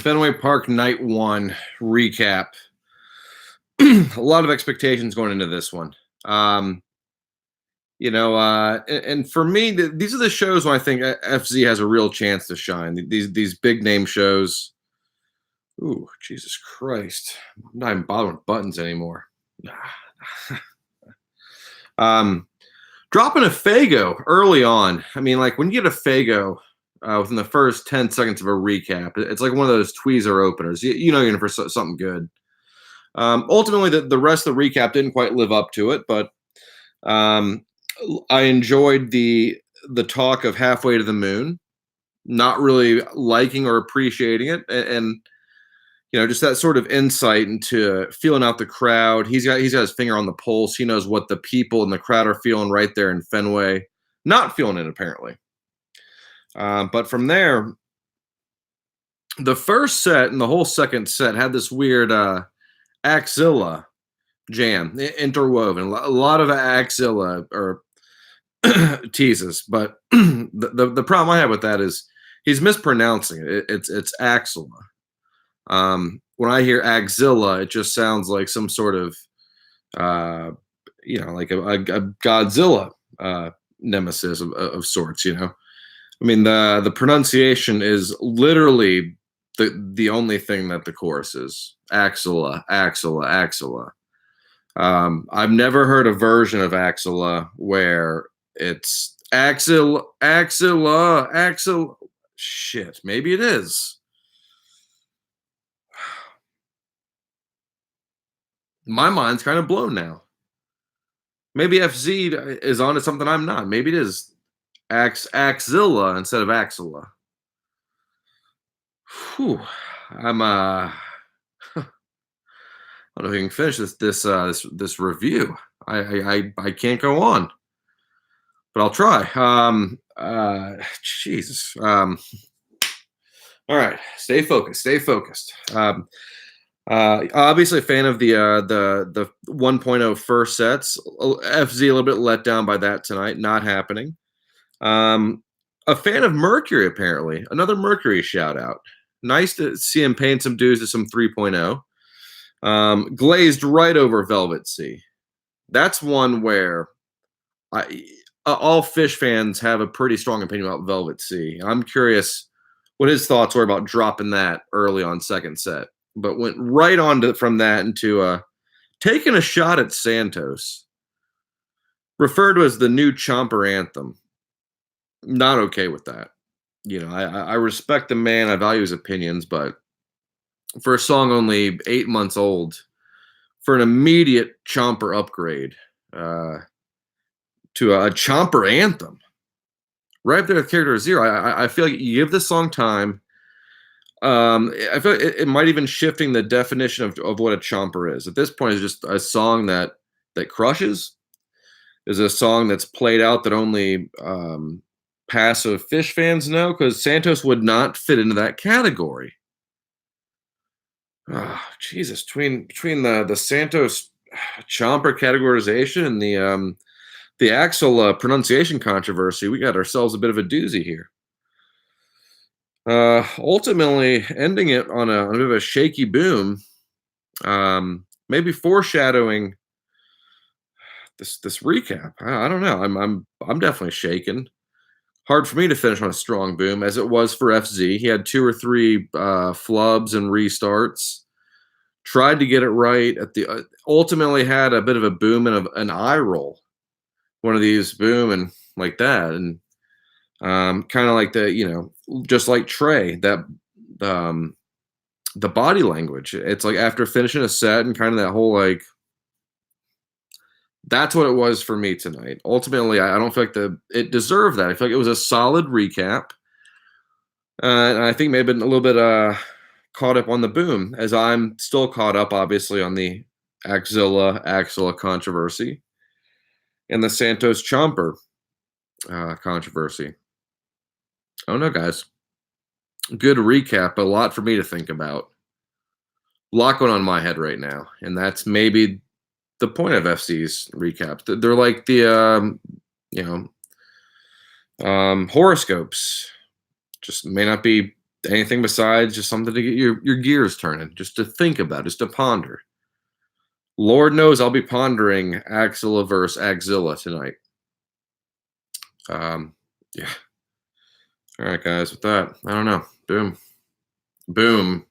Fenway Park Night One recap. A lot of expectations going into this one. Um, and for me, these are the shows when I think FZ has a real chance to shine. These big name shows. Ooh, Jesus Christ! I'm not even bothering with buttons anymore. um, Dropping a Fago early on. I mean, like when you get a Fago within the first 10 seconds of a recap, it's like one of those tweezer openers. You know you're in for something good. Ultimately, the rest of the recap didn't quite live up to it, but um, I enjoyed the talk of halfway to the moon. Not really liking or appreciating it, and just that sort of insight into feeling out the crowd. He's got his finger on the pulse. He knows what the people in the crowd are feeling right there in Fenway. Not feeling it apparently, but from there, the first set and the whole second set had this weird axilla jam interwoven. A lot of axilla or teases, but the problem I have with that is he's mispronouncing it. It's axilla. When I hear axilla, it just sounds like some sort of like a Godzilla nemesis of sorts. I mean the pronunciation is literally the only thing that the chorus is axilla, axilla, axilla. I've never heard a version of axilla where it's axilla. Shit, maybe it is. My mind's kind of blown now. Maybe FZ is onto something I'm not. Maybe it is axilla instead of axilla. Whew. I'm I don't know if we can finish this review. I can't go on, but I'll try. Jesus. All right, stay focused. Stay focused. Obviously a fan of the 1.0 first sets. FZ a little bit let down by that tonight. Not happening. A fan of Mercury apparently. Another Mercury shout out. Nice to see him paying some dues to some 3.0. Glazed right over Velvet Sea. That's one where all Phish fans have a pretty strong opinion about Velvet Sea. I'm curious what his thoughts were about dropping that early on second set, but went right on from that into taking a shot at Santos, referred to as the new Chomper anthem. Not okay with that. I respect the man. I value his opinions, but for a song only 8 months old, for an immediate Chomper upgrade to a Chomper anthem, right there with Character Zero, I feel like you give this song time. I feel like it might even shifting the definition of what a Chomper is. At this point, it's just a song that crushes. Is a song that's played out that only passive Phish fans know, because Santos would not fit into that category. Oh, Jesus, between the Santos Chomper categorization and the Axel pronunciation controversy, we got ourselves a bit of a doozy here. Ultimately ending it on a bit of a shaky boom, maybe foreshadowing this recap. I don't know. I'm definitely shaken. Hard for me to finish on a strong boom, as it was for FZ. He had 2 or 3 flubs and restarts. Tried to get it right at the ultimately had a bit of a boom and an eye roll. One of these boom and like that, and kind of like just like Trey, that the body language. It's like after finishing a set and kind of that whole like. That's what it was for me tonight. Ultimately, I don't feel like it deserved that. I feel like it was a solid recap. And I think maybe a little bit caught up on the boom, as I'm still caught up, obviously, on the Axilla controversy and the Santos Chomper controversy. Oh, no, guys. Good recap. A lot for me to think about. A lot going on in my head right now. And that's maybe the point of FC's recaps. They're like the horoscopes. Just may not be Anything besides just something to get your gears turning, just to think about, just to ponder. Lord knows I'll be pondering Axilla versus Axilla tonight. Yeah. All right, guys. With that, I don't know. Boom. Boom.